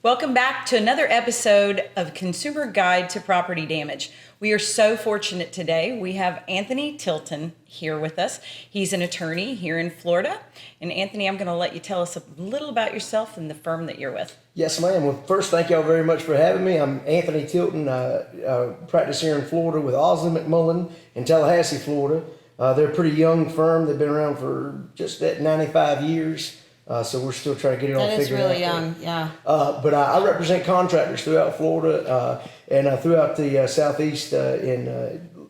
Welcome back to another episode of Consumer Guide to Property Damage. We are so fortunate today. We have Anthony Tilton here with us. He's an attorney here in Florida. And Anthony, I'm going to let you tell us a little about yourself and the firm that you're with. Yes, ma'am. Well, first, thank y'all very much for having me. I'm Anthony Tilton. I practice here in Florida with Osley McMullen in Tallahassee, Florida. They're a pretty young firm. They've been around for just at 95 years. So we're still trying to get it all figured out. That is really young, yeah. But I represent contractors throughout Florida and throughout the Southeast in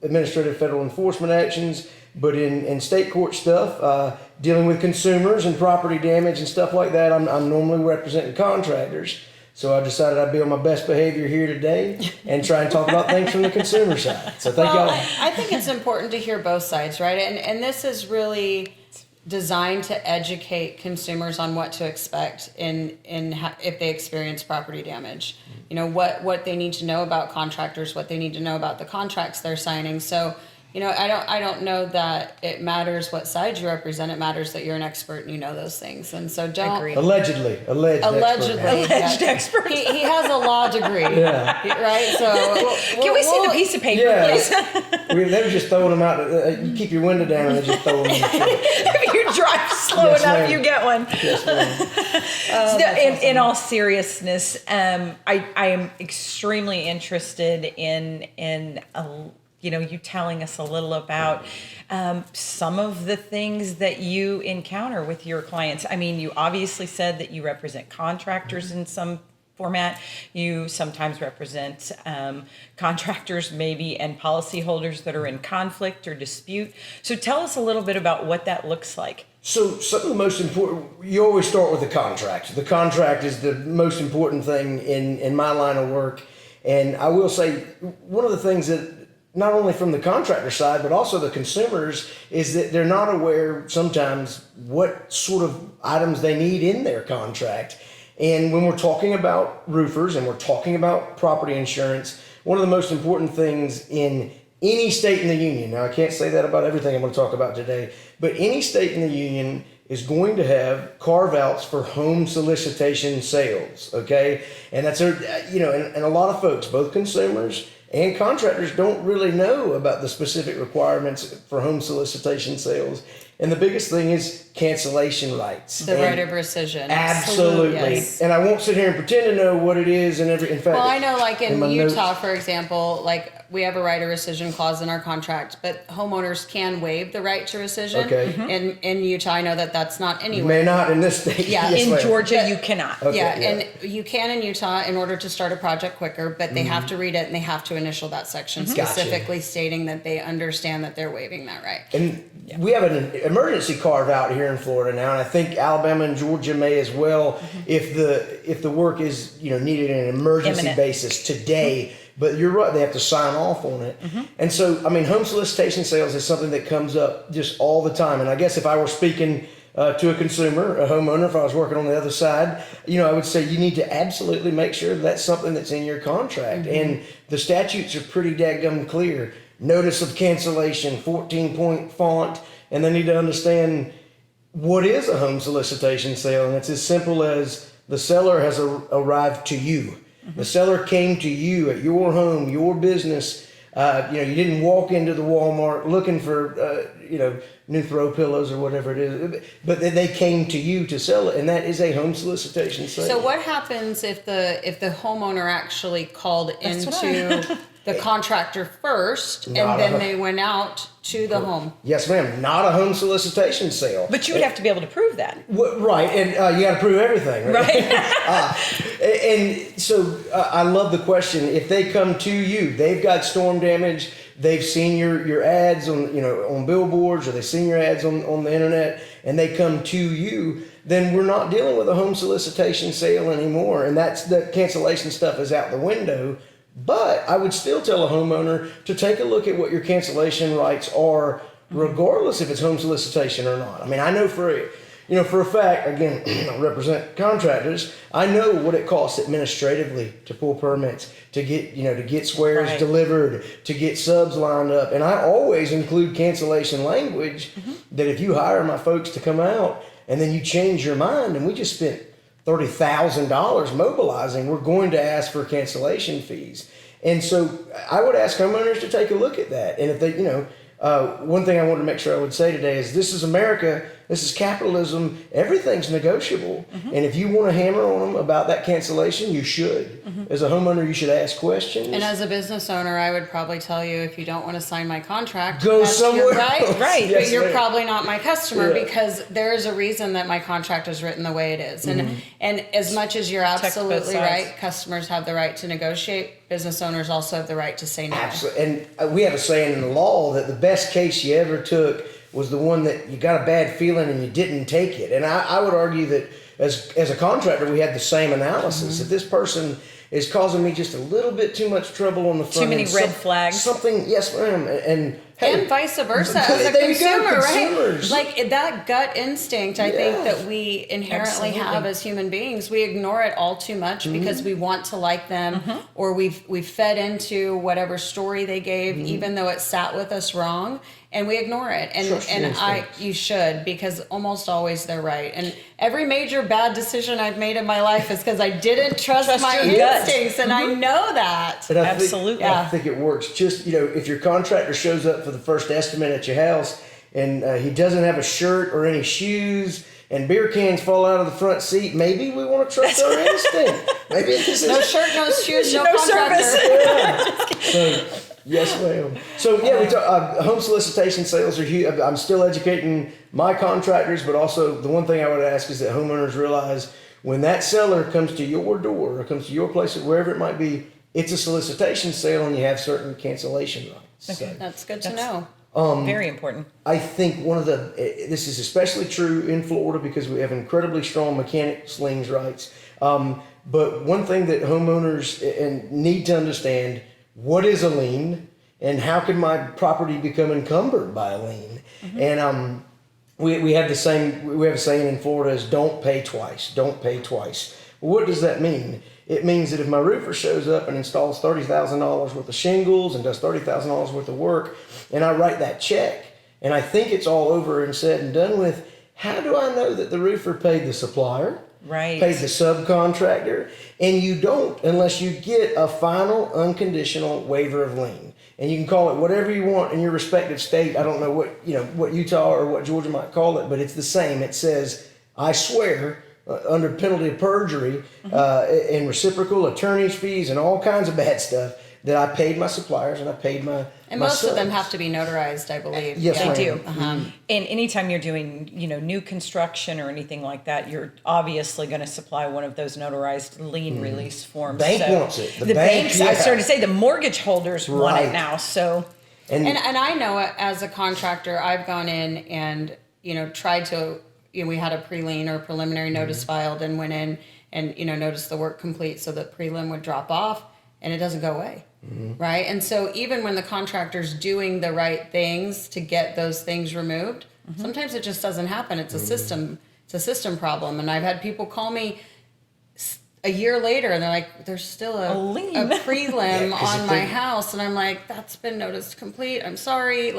administrative federal enforcement actions, but in state court stuff, dealing with consumers and property damage and stuff like that. I'm normally representing contractors. So I decided I'd be on my best behavior here today and try and talk about things from the consumer side. So thank y'all. I think it's important to hear both sides, right? And this is really designed to educate consumers on what to expect if they experience property damage. You know, what they need to know about contractors, what they need to know about the contracts they're signing. So, you know, I don't know that it matters what side you represent. It matters that you're an expert and you know those things. And so don't... Agreed. Alleged expert. He has a law degree, yeah. Right? So Can we see the piece of paper, please? They were just throwing them out. You keep your window down and they just throw them in the truck. If you drive slow enough, ma'am. you get one. Yes, ma'am. In all seriousness, I am extremely interested in you telling us a little about some of the things that you encounter with your clients. I mean, you obviously said that you represent contractors in some format. You sometimes represent contractors maybe and policyholders that are in conflict or dispute. So tell us a little bit about what that looks like. So some of the most important, you always start with the contract. The contract is the most important thing in my line of work. And I will say, one of the things that not only from the contractor side, but also the consumers, is that they're not aware sometimes what sort of items they need in their contract. And when we're talking about roofers and we're talking about property insurance, one of the most important things in any state in the union, now I can't say that about everything I'm going to talk about today, but any state in the union is going to have carve-outs for home solicitation sales, okay? And that's, and a lot of folks, both consumers and contractors, don't really know about the specific requirements for home solicitation sales. And the biggest thing is cancellation rights. The right of rescission. Absolutely. Yes. And I won't sit here and pretend to know what it is in fact. Well, I know like in Utah, for example, like we have a right of rescission clause in our contract, but homeowners can waive the right to rescission. Okay. Mm-hmm. In Utah, I know that that's not anywhere. You may not in this state. Yeah. Yes, In ma'am. Georgia, you cannot. Okay, And you can in Utah in order to start a project quicker, but they have to read it and they have to initial that section specifically stating that they understand that they're waiving that right. And we have an emergency carve out here in Florida now, and I think Alabama and Georgia may as well, if the work is needed on an emergency Imminent. basis today. But you're right, they have to sign off on it. And so, I mean, home solicitation sales is something that comes up just all the time. And I guess if I were speaking to a consumer, a homeowner, if I was working on the other side, I would say you need to absolutely make sure that's something that's in your contract. And the statutes are pretty dadgum clear. Notice of cancellation, 14-point font, and they need to understand what is a home solicitation sale. And it's as simple as the seller has arrived to you. The seller came to you at your home, your business. You didn't walk into the Walmart looking for, new throw pillows or whatever it is, but they came to you to sell it, and that is a home solicitation sale. So what happens if the homeowner actually called into the contractor first, and then they went out to the home? Yes, ma'am. Not a home solicitation sale. But you would have to be able to prove that. Right, and you got to prove everything, right? And so I love the question. If they come to you, they've got storm damage, they've seen your ads on billboards, or they've seen your ads on the internet, and they come to you, then we're not dealing with a home solicitation sale anymore, and the cancellation stuff is out the window. But I would still tell a homeowner to take a look at what your cancellation rights are, regardless if it's home solicitation or not. I mean, I know for a fact, again, I represent contractors, I know what it costs administratively to pull permits, to get swears delivered, to get subs lined up. And I always include cancellation language that if you hire my folks to come out and then you change your mind, and we just spent $30,000 mobilizing, we're going to ask for cancellation fees. And so I would ask homeowners to take a look at that. And if they, one thing I wanted to make sure I would say today is this is America. This is capitalism. Everything's negotiable. And if you want to hammer on them about that cancellation, you should. As a homeowner, you should ask questions. And as a business owner, I would probably tell you, if you don't want to sign my contract, go that's somewhere your right. else. Right. Yes, But you're ma'am. probably not my customer, Yeah. because there is a reason that my contract is written the way it is. And as much as you're both absolutely sides. right, customers have the right to negotiate. Business owners also have the right to say no. Absolutely. And we have a saying in the law that the best case you ever took was the one that you got a bad feeling and you didn't take it. And I would argue that as a contractor, we had the same analysis. If this person is causing me just a little bit too much trouble on the front Too many end, red flags. Something, yes, ma'am. And hey, And vice versa as a there you go, consumer, right? consumers. Like that gut instinct, I think that we inherently Absolutely. have as human beings. We ignore it all too much because we want to like them, or we've fed into whatever story they gave, even though it sat with us wrong, and we ignore it. And Trust your you should, because almost always they're right. And every major bad decision I've made in my life is because I didn't trust my your gut. instincts, and I know that. And I Absolutely. Think, I think it works. Just, if your contractor shows up for the first estimate at your house and he doesn't have a shirt or any shoes and beer cans fall out of the front seat, maybe we want to trust our instinct. Maybe this is No shirt, no shoes, no No contractor. service. So, yes, ma'am. So yeah, we talk, home solicitation sales are huge. I'm still educating my contractors, but also the one thing I would ask is that homeowners realize when that seller comes to your door or comes to your place, wherever it might be, it's a solicitation sale and you have certain cancellation rights. Okay. So That's good to know. Very important. I think this is especially true in Florida because we have incredibly strong mechanics liens rights. But one thing that homeowners need to understand, what is a lien and how can my property become encumbered by a lien? And we have a saying in Florida is don't pay twice. Well, what does that mean? It means that if my roofer shows up and installs $30,000 worth of shingles and does $30,000 worth of work, and I write that check, and I think it's all over and said and done with, how do I know that the roofer paid the supplier? Right. Paid the subcontractor? And you don't unless you get a final unconditional waiver of lien. And you can call it whatever you want in your respective state. I don't know what Utah or what Georgia might call it, but it's the same. It says, I swear, under penalty of perjury, and reciprocal attorney's fees and all kinds of bad stuff, that I paid my suppliers and I paid my And my most of them subs. have to be notarized, I believe. Yes, They ma'am. do. And anytime you're doing, new construction or anything like that, you're obviously going to supply one of those notarized lien release forms. Bank So wants it. The The bank, banks, I yeah. started to say, the mortgage holders want Right. it now. So And, And I know it as a contractor, I've gone in and, tried to, we had a pre-lien or preliminary notice filed and went in and, noticed the work complete so that prelim would drop off and it doesn't go away. Right. And so even when the contractor's doing the right things to get those things removed, sometimes it just doesn't happen. It's a system problem. And I've had people call me a year later and they're like, there's still a lien. prelim 'cause on if my they- house. And I'm like, that's been noticed complete. I'm sorry.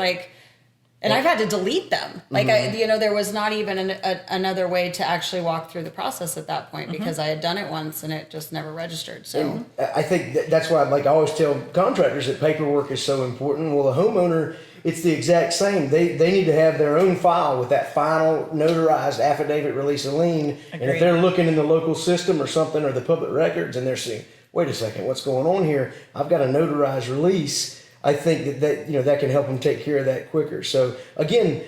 And I've had to delete them. There was not even another way to actually walk through the process at that point because I had done it once and it just never registered. So I think that's why I always tell contractors that paperwork is so important. Well, the homeowner, it's the exact same. They need to have their own file with that final notarized affidavit release of lien. And if Agreed. they're looking in the local system or something or the public records and they're saying, wait a second, what's going on here? I've got a notarized release. I think that can help them take care of that quicker. So again,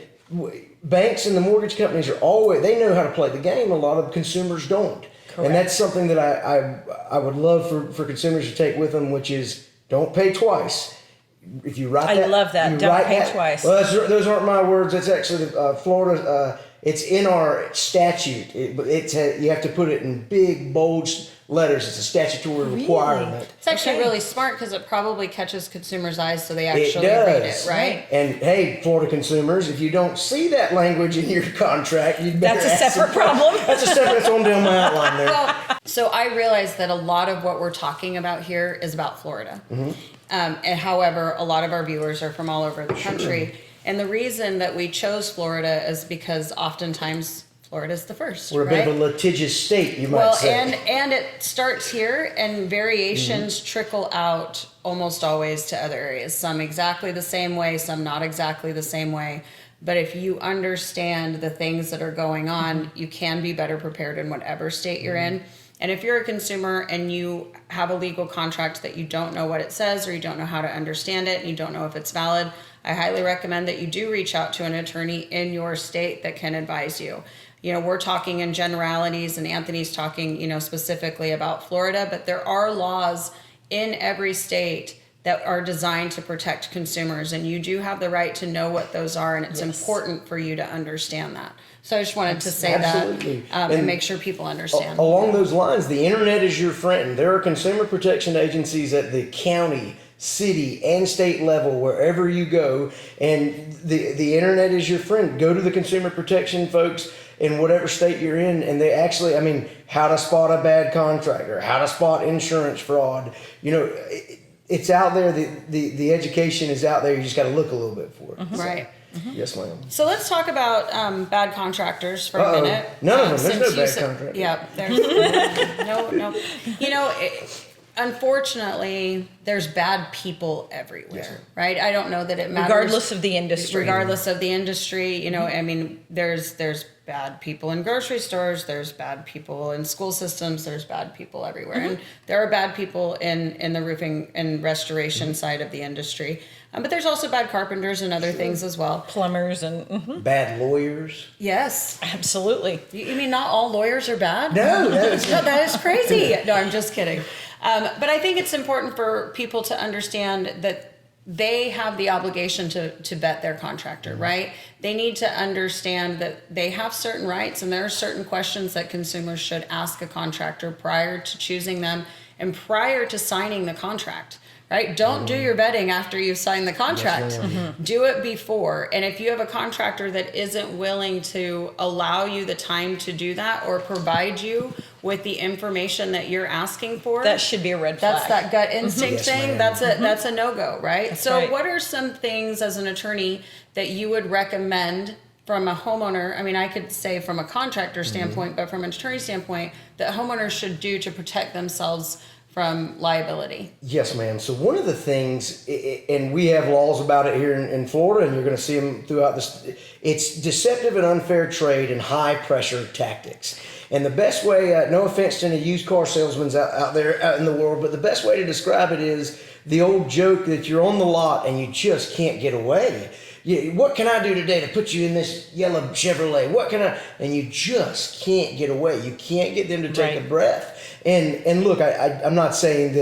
banks and the mortgage companies they know how to play the game. A lot of consumers don't. Correct. And that's something that I would love for consumers to take with them, which is don't pay twice. If you write I love that. you Don't write pay twice. Well, those aren't my words. That's actually Florida. It's in our statute. You have to put it in big, bold letters. It's a statutory requirement. it's actually Okay. really smart because it probably catches consumers' eyes so they It actually read does. it, right? And hey, Florida consumers, if you don't see that language in your contract, you'd better That's a ask separate some- problem. That's on down my outline there. Well, so I realize that a lot of what we're talking about here is about Florida. And however, a lot of our viewers are from all over the country. And the reason that we chose Florida is because oftentimes Florida's the first. We're a bit of a litigious state, you might say. And it starts here, and variations trickle out almost always to other areas. Some exactly the same way, some not exactly the same way. But if you understand the things that are going on, you can be better prepared in whatever state you're in. And if you're a consumer and you have a legal contract that you don't know what it says, or you don't know how to understand it, and you don't know if it's valid, I highly recommend that you do reach out to an attorney in your state that can advise you. You know, we're talking in generalities, and Anthony's talking, you know, specifically about Florida, but there are laws in every state that are designed to protect consumers, and you do have the right to know what those are, and it's important for you to understand that. So I just wanted to say Absolutely. that and make sure people understand. Along those lines, the internet is your friend. There are consumer protection agencies at the county, city, and state level, wherever you go, and the internet is your friend. Go to the consumer protection folks in whatever state you're in, and they actually, I mean, how to spot a bad contractor, how to spot insurance fraud. You know, it's out there. The education is out there. You just got to look a little bit for it. Right. Yes, ma'am. So let's talk about bad contractors for a minute. None of them. There's no bad said, contractor. Yeah, there's no. You know, unfortunately, there's bad people everywhere, Yes, right? I don't know that it matters. Regardless of the industry. Regardless of the industry, you know, I mean, there's bad people in grocery stores, there's bad people in school systems, there's bad people everywhere. And there are bad people in the roofing and restoration side of the industry. But there's also bad carpenters and other things as well. Plumbers and Bad lawyers. Yes. absolutely. You mean not all lawyers are bad? No, No, that is crazy. No, I'm just kidding. But I think it's important for people to understand that they have the obligation to vet their contractor, right? They need to understand that they have certain rights, and there are certain questions that consumers should ask a contractor prior to choosing them and prior to signing the contract. Right? Don't do your vetting after you sign the contract. Do it before. And if you have a contractor that isn't willing to allow you the time to do that or provide you with the information that you're asking for, That should be a red flag. that's that gut instinct Yes, thing. ma'am. That's a no-go, right? That's so right. what are some things as an attorney that you would recommend from a homeowner? I mean, I could say from a contractor standpoint, but from an attorney standpoint, that homeowners should do to protect themselves from liability? Yes, ma'am. So one of the things, and we have laws about it here in Florida, and you're going to see them throughout this, it's deceptive and unfair trade and high pressure tactics. And the best way, no offense to any used car salesmen out there out in the world, but the best way to describe it is the old joke that you're on the lot and you just can't get away. What can I do today to put you in this yellow Chevrolet? What can I? And you just can't get away. You can't get them to take a breath. And look, I'm not saying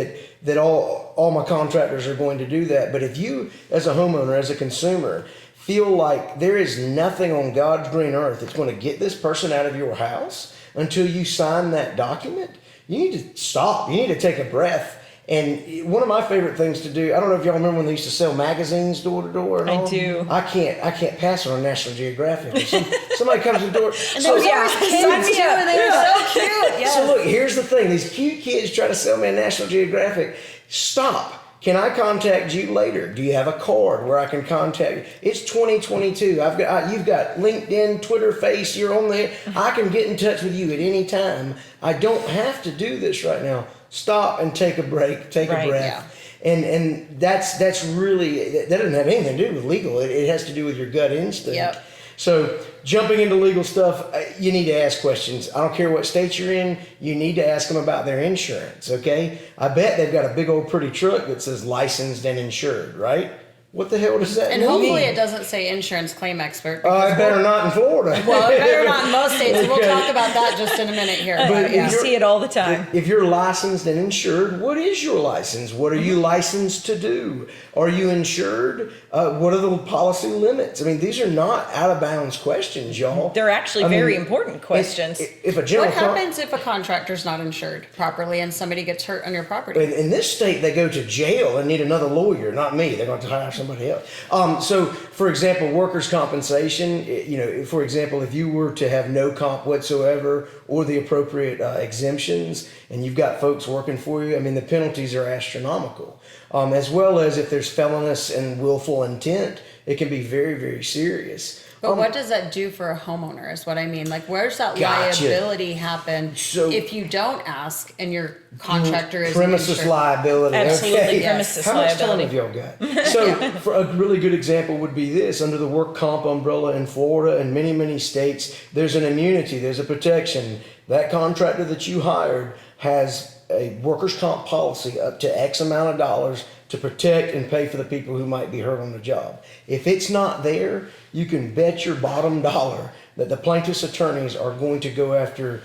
that all my contractors are going to do that, but if you, as a homeowner, as a consumer, feel like there is nothing on God's green earth that's going to get this person out of your house until you sign that document, you need to stop. You need to take a breath. And one of my favorite things to do, I don't know if y'all remember when they used to sell magazines door to door and all. I do. I can't pass on National Geographic. Somebody comes to the door. And there was always kids too, and they were so cute. Yes. So look, here's the thing. These cute kids try to sell me a National Geographic. Stop. Can I contact you later? Do you have a card where I can contact you? It's 2022. You've got LinkedIn, Twitter, Face. You're on there. I can get in touch with you at any time. I don't have to do this right now. Stop and take a break. Take a breath. Yeah. And that's really, that doesn't have anything to do with legal. It has to do with your gut instinct. Yep. So jumping into legal stuff, you need to ask questions. I don't care what state you're in, you need to ask them about their insurance, okay? I bet they've got a big old pretty truck that says licensed and insured, right? What the hell does that And mean? hopefully it doesn't say insurance claim expert. It better not in Florida. Well, it better not in most states. And we'll talk about that just in a minute here. But You see it all the time. If you're licensed and insured, what is your license? What are you licensed to do? Are you insured? What are the policy limits? I mean, these are not out of bounds questions, y'all. They're actually very important questions. If a general What happens if a contractor's not insured properly and somebody gets hurt on your property? in this state, they go to jail and need another lawyer, not me. They're going to hire somebody else. So, for example, workers' compensation, for example, if you were to have no comp whatsoever or the appropriate exemptions and you've got folks working for you, I mean, the penalties are astronomical. As well as if there's felonious and willful intent, it can be very, very serious. But what does that do for a homeowner is what I mean. Like, where's that Gotcha. liability happen So- if you don't ask and your contractor is Premises insured? liability. Absolutely, Okay. premises How much time liability. have y'all got? So, for a really good example would be this: under the work comp umbrella in Florida and many states, there's an immunity, there's a protection. That contractor that you hired has a workers' comp policy up to X amount of dollars to protect and pay for the people who might be hurt on the job. If it's not there, you can bet your bottom dollar that the plaintiff's attorneys are going to go after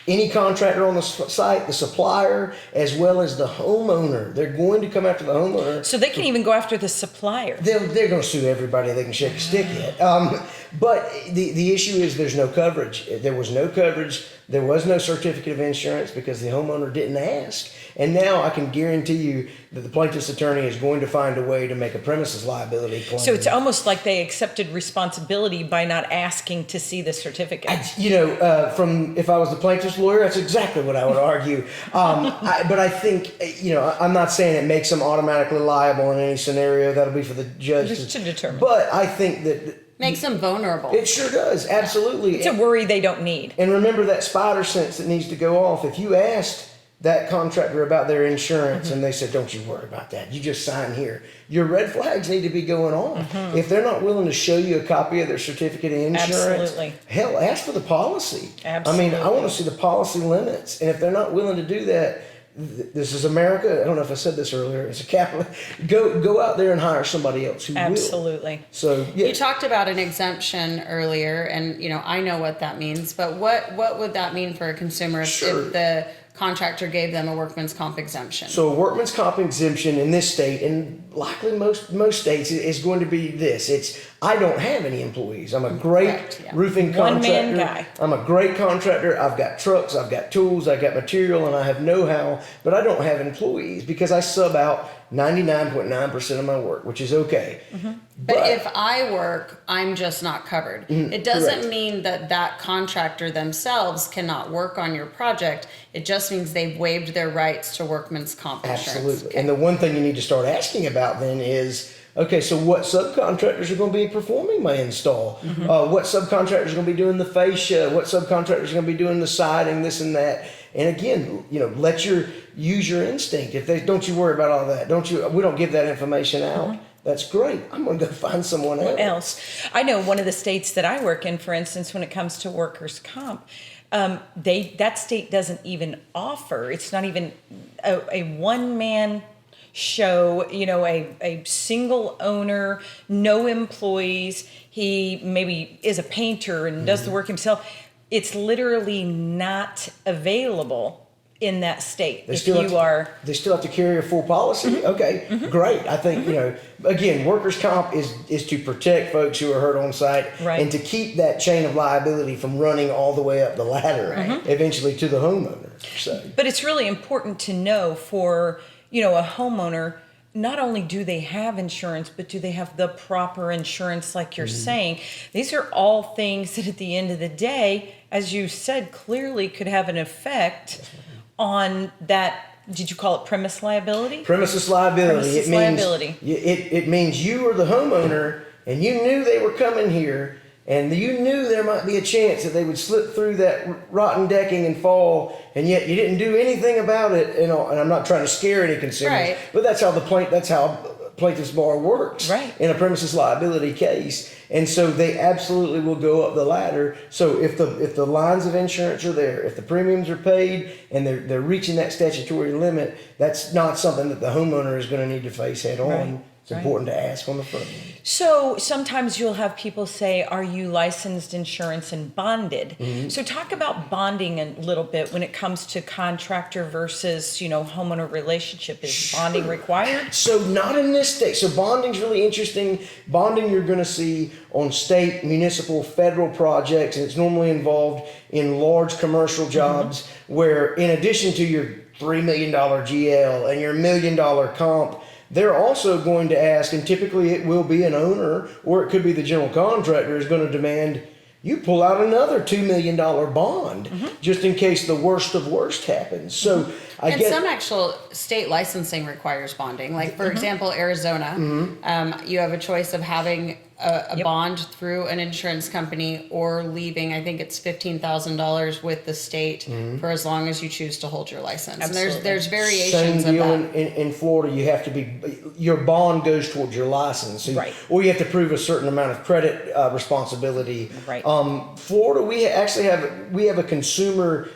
any contractor on the site, the supplier, as well as the homeowner. They're going to come after the homeowner. So they can even go after the supplier. They're going to sue everybody they can shake a stick at. But the issue is there's no coverage. There was no coverage. There was no certificate of insurance because the homeowner didn't ask. And now I can guarantee you that the plaintiff's attorney is going to find a way to make a premises liability claim. So it's almost like they accepted responsibility by not asking to see the certificate. From if I was the plaintiff's lawyer, that's exactly what I would argue. But I think, I'm not saying it makes them automatically liable in any scenario. That'll be for the judge Just to determine. But I think that Makes them vulnerable. it sure does, absolutely. It's a worry they don't need. And remember that spider sense that needs to go off. If you asked that contractor about their insurance and they said, don't you worry about that, you just sign here, your red flags need to be going off. If they're not willing to show you a copy of their certificate of insurance, Absolutely. hell, ask for the policy. Absolutely. I want to see the policy limits. And if they're not willing to do that, this is America. I don't know if I said this earlier. It's a capital. Go out there and hire somebody else who will. Absolutely. So yeah. You talked about an exemption earlier, and I know what that means. But what would that mean for a consumer if the contractor gave them a workman's comp exemption? So a workman's comp exemption in this state, and likely most states, is going to be this. It's, I don't have any employees. I'm a great Correct, yeah. roofing contractor. One-man guy. I'm a great contractor. I've got trucks, I've got tools, I've got material, and I have know-how, but I don't have employees because I sub out 99.9% of my work, which is okay. But if I work, I'm just not covered. It doesn't correct. mean that contractor themselves cannot work on your project. It just means they've waived their rights to workman's comp insurance. Absolutely. Okay. And the one thing you need to start asking about then is, okay, so what subcontractors are going to be performing my install? What subcontractors are going to be doing the fascia? What subcontractors are going to be doing the siding, this and that? And again, use your instinct. If they don't, you worry about all that. We don't give that information out. That's great. I'm going to go find someone else. I know one of the states that I work in, for instance, when it comes to workers' comp, that state doesn't even offer. It's not even a one-man show, a single owner, no employees. He maybe is a painter and does the work himself. It's literally not available in that state They still have to carry a full policy. Okay, great. I think, again, workers' comp is to protect folks who are hurt on site Right. and to keep that chain of liability from running all the way up the ladder, eventually to the homeowner. So. But it's really important to know for, a homeowner, not only do they have insurance, but do they have the proper insurance, like you're saying? These are all things that at the end of the day, as you said, clearly could have an effect on that. Did you call it premise liability? Premises liability. Premises liability. It means you are the homeowner and you knew they were coming here and you knew there might be a chance that they would slip through that rotten decking and fall, and yet you didn't do anything about it. And I'm not trying to scare any consumers, Right. but that's how plaintiff's bar works Right. in a premises liability case. And so they absolutely will go up the ladder. So if the lines of insurance are there, if the premiums are paid and they're reaching that statutory limit, that's not something that the homeowner is going to need to face head on. Right. It's important to ask on the front end. So sometimes you'll have people say, are you licensed, insurance, and bonded? So talk about bonding a little bit when it comes to contractor versus, homeowner relationship. Is bonding required? So not in this state. So bonding's really interesting. Bonding you're going to see on state, municipal, federal projects, and it's normally involved in large commercial jobs where in addition to your $3 million GL and your $1 million comp, they're also going to ask, and typically it will be an owner or it could be the general contractor is going to demand you pull out another $2 million bond just in case the worst of worst happens. So I guess some actual state licensing requires bonding. Like, for example, Arizona, you have a choice of having a Yep. bond through an insurance company or leaving, I think it's $15,000 with the state for as long as you choose to hold your license. Absolutely. And there's Same variations of deal that. in Florida. You have to be, your bond goes towards your license. So Right. Or you have to prove a certain amount of credit responsibility. Right. Florida, we actually have a consumer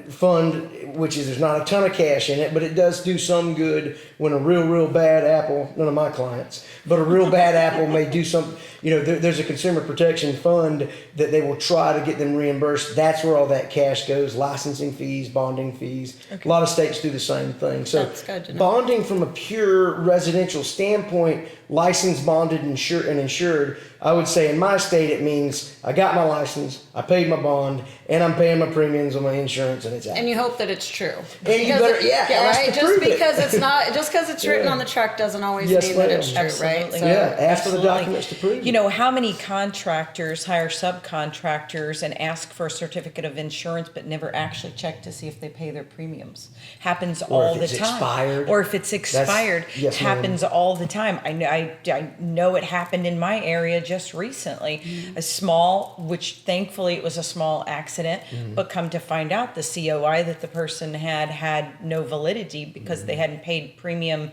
fund, which is, there's not a ton of cash in it, but it does do some good when a real bad apple, none of my clients, but a real bad apple may do something. There's a consumer protection fund that they will try to get them reimbursed. That's where all that cash goes, licensing fees, bonding fees. Okay. A lot of states do the same thing. So That's good to know. bonding from a pure residential standpoint, licensed, bonded, and insured, I would say in my state it means I got my license, I paid my bond, and I'm paying my premiums on my insurance, and it's out. And you hope that it's true. And you better, ask right. to Just prove it. because it's not, just because it's written Yeah. on the truck doesn't always Yes, mean that ma'am. it's true, right? Absolutely. Yeah, ask for the Absolutely. documents to prove it. How many contractors hire subcontractors and ask for a certificate of insurance but never actually check to see if they pay their premiums? Happens Or all if the it's time. expired. Or if it's expired. Yes, ma'am. Happens all the time. I know it happened in my area just recently. A small, which thankfully it was a small accident, but come to find out the COI that the person had no validity because they hadn't paid premium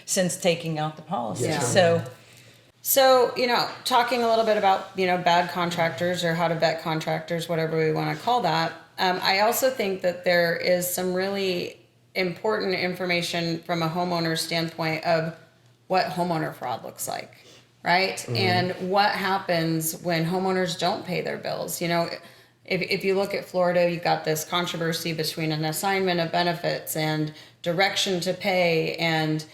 since taking out the policy. Yes, So talking a little bit about, bad contractors or how to vet contractors, whatever we want to call that. I also think that there is some really important information from a homeowner standpoint of what homeowner fraud looks like, right? And what happens when homeowners don't pay their bills. If you look at Florida, you've got this controversy between an assignment of benefits and direction to pay and,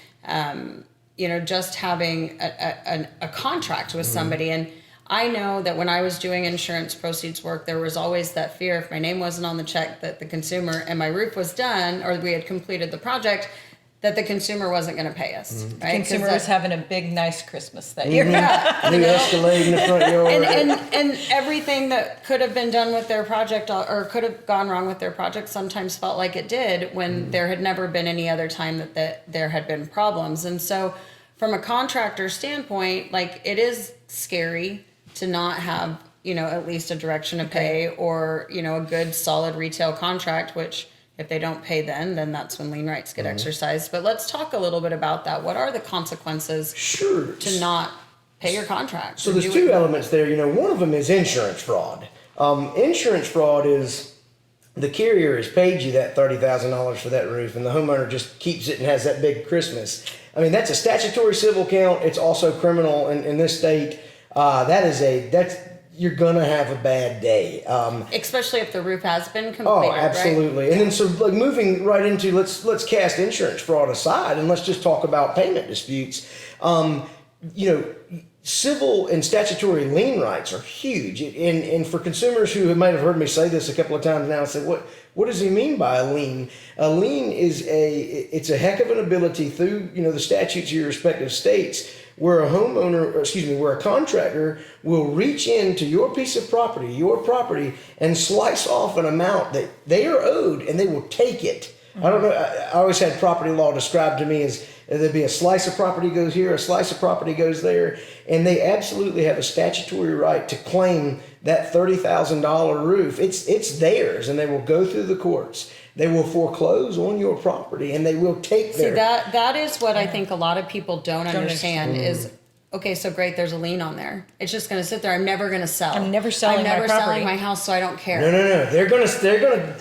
just having a contract with somebody. And I know that when I was doing insurance proceeds work, there was always that fear if my name wasn't on the check that the consumer and my roof was done or we had completed the project, that the consumer wasn't going to pay us. Right? 'Cause consumer was having a big, nice Christmas that year. yeah, New Escalade in the front yard. and everything that could have been done with their project or could have gone wrong with their project sometimes felt like it did when there had never been any other time that there had been problems. And so from a contractor standpoint, like it is scary to not have, at least a direction to pay or, a good solid retail contract, which if they don't pay then that's when lien rights get exercised. But let's talk a little bit about that. What are the consequences Sure. to not pay your contract? So there's two elements there. One of them is insurance fraud. Insurance fraud is the carrier has paid you that $30,000 for that roof, and the homeowner just keeps it and has that big Christmas. I mean, that's a statutory civil count. It's also criminal in this state. You're gonna have a bad day. Especially if the roof has been completed. Oh, absolutely. Right? And then so like moving right into let's cast insurance fraud aside and let's just talk about payment disputes. Civil and statutory lien rights are huge. And for consumers who might have heard me say this a couple of times now, I said, what does he mean by a lien? A lien is a heck of an ability through, the statutes of your respective states where where a contractor will reach into your piece of property, your property, and slice off an amount that they are owed, and they will take it. I don't know. I always had property law described to me as there'd be a slice of property goes here, a slice of property goes there, and they absolutely have a statutory right to claim that $30,000 roof. It's theirs, and they will go through the courts. They will foreclose on your property, and they will take their. See, that is what I think a lot of people don't understand is, okay, so great, there's a lien on there. It's just going to sit there. I'm never going to sell. I'm never selling my I'm never property. selling my house, so I don't care. No. They're gonna.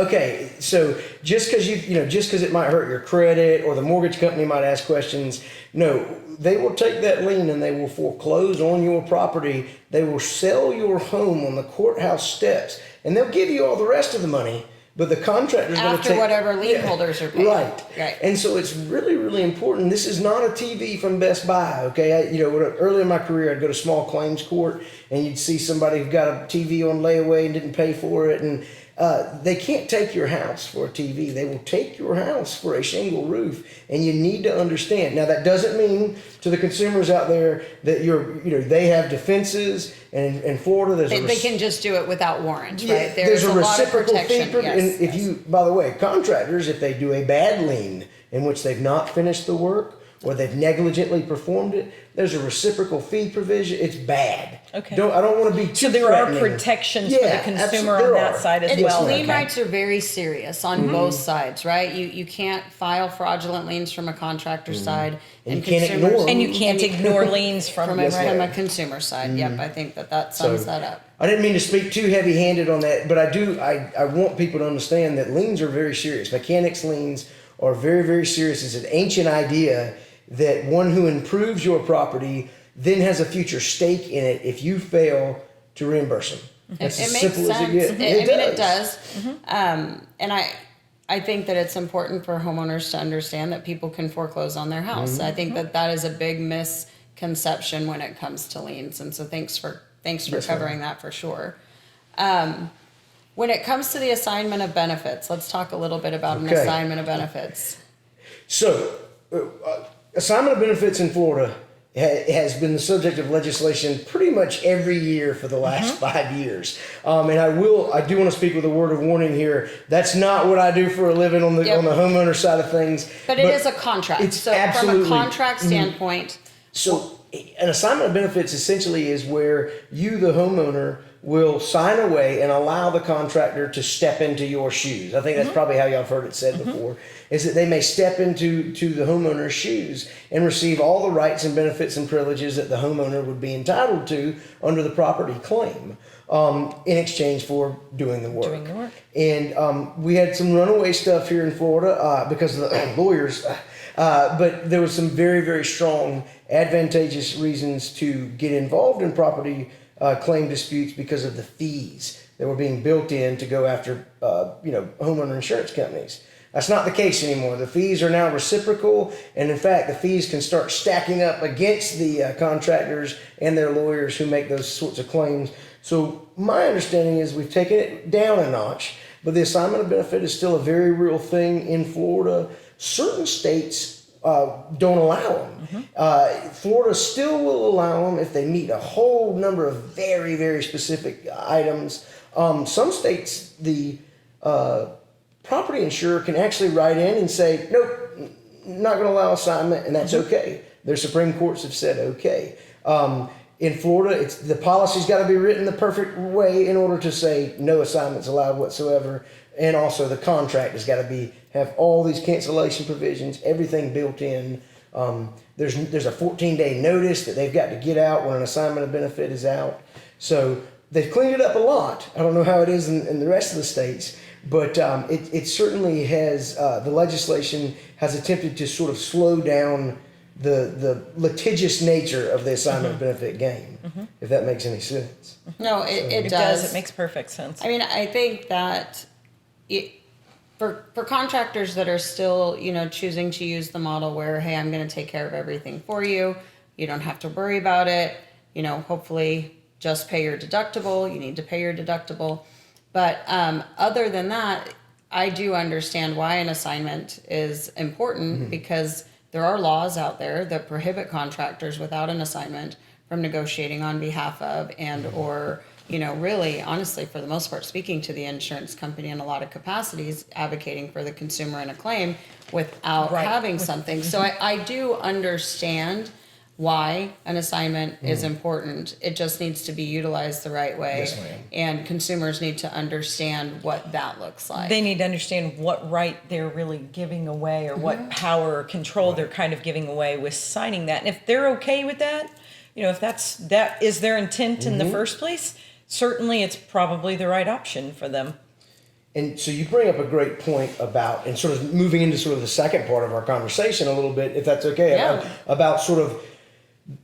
Okay. So just because just because it might hurt your credit or the mortgage company might ask questions, no, they will take that lien and they will foreclose on your property. They will sell your home on the courthouse steps, and they'll give you all the rest of the money. But the contractor's going to After take whatever lien holders are paying. Right. And so it's really, really important. This is not a TV from Best Buy. Okay. Early in my career, I'd go to small claims court and you'd see somebody who got a TV on layaway and didn't pay for it. And they can't take your house for a TV. They will take your house for a shingle roof. And you need to understand. Now, that doesn't mean to the consumers out there that they have defenses. And in Florida, They can just do it without warrant, yeah, right? There's a lot of protection. And if you, by the way, contractors, if they do a bad lien in which they've not finished the work, or they've negligently performed it, there's a reciprocal fee provision. It's bad. Okay. I don't want to be too So there threatening. are protections for the Yeah, consumer absolutely, on there that are. side as And well. lien Okay. rights are very serious on both sides, right? You can't file fraudulent liens from a contractor side, And you can't ignore them. And you can't ignore liens from from it, from right? a consumer side. Yep, I think that sums that up. I didn't mean to speak too heavy-handed on that, but I want people to understand that liens are very serious. Mechanics liens are very, very serious. It's an ancient idea that one who improves your property then has a future stake in it if you fail to reimburse them. That's It as makes simple sense. as it gets. It does. And I think that it's important for homeowners to understand that people can foreclose on their house. I think that is a big misconception when it comes to liens. And so thanks for Yes, covering that for sure. When it comes to the assignment of benefits, let's talk a little bit about an Okay. assignment of benefits. So, assignment of benefits in Florida has been the subject of legislation pretty much every year for the last 5 years. And I do want to speak with a word of warning here. That's not what I do for a living on the Yep. on the homeowner side of things. But it is a contract. It's So absolutely from a contract standpoint, So an assignment of benefits essentially is where you, the homeowner, will sign away and allow the contractor to step into your shoes. I think that's probably how y'all have heard it said before, is that they may step into the homeowner's shoes and receive all the rights and benefits and privileges that the homeowner would be entitled to under the property claim in exchange for doing the work. Doing the work. And we had some runaway stuff here in Florida because of the lawyers. But there was some very, very strong advantageous reasons to get involved in property claim disputes because of the fees that were being built in to go after, homeowner insurance companies. That's not the case anymore. The fees are now reciprocal, and in fact, the fees can start stacking up against the contractors and their lawyers who make those sorts of claims. So my understanding is we've taken it down a notch, but the assignment of benefit is still a very real thing in Florida. Certain states don't allow them. Florida still will allow them if they meet a whole number of very, very specific items. Some states, the property insurer can actually write in and say, nope, not going to allow assignment, and that's okay. Their Supreme Courts have said okay. In Florida, the policy's got to be written the perfect way in order to say no assignments allowed whatsoever. And also the contract has got to have all these cancellation provisions, everything built in. There's a 14-day notice that they've got to get out when an assignment of benefit is out. So they've cleaned it up a lot. I don't know how it is in the rest of the states, but it certainly has, the legislation has attempted to sort of slow down the litigious nature of the assignment of benefit game, if that makes any sense. no, it It does. does. It makes perfect sense. I mean, I think that for contractors that are still, choosing to use the model where, hey, I'm going to take care of everything for you. You don't have to worry about it. Hopefully just pay your deductible. You need to pay your deductible. But other than that, I do understand why an assignment is important because there are laws out there that prohibit contractors without an assignment from negotiating on behalf of and or really, honestly, for the most part, speaking to the insurance company in a lot of capacities, advocating for the consumer in a claim without Right. having something. So I do understand why an assignment is important. It just needs to be utilized the right way. Yes, ma'am. And consumers need to understand what that looks like. They need to understand what right they're really giving away or what power or control they're kind of giving away with signing that. And if they're okay with that, if that is their intent in the first place, certainly it's probably the right option for them. And so you bring up a great point about, and sort of moving into sort of the second part of our conversation a little bit, if that's okay, Yeah. about sort of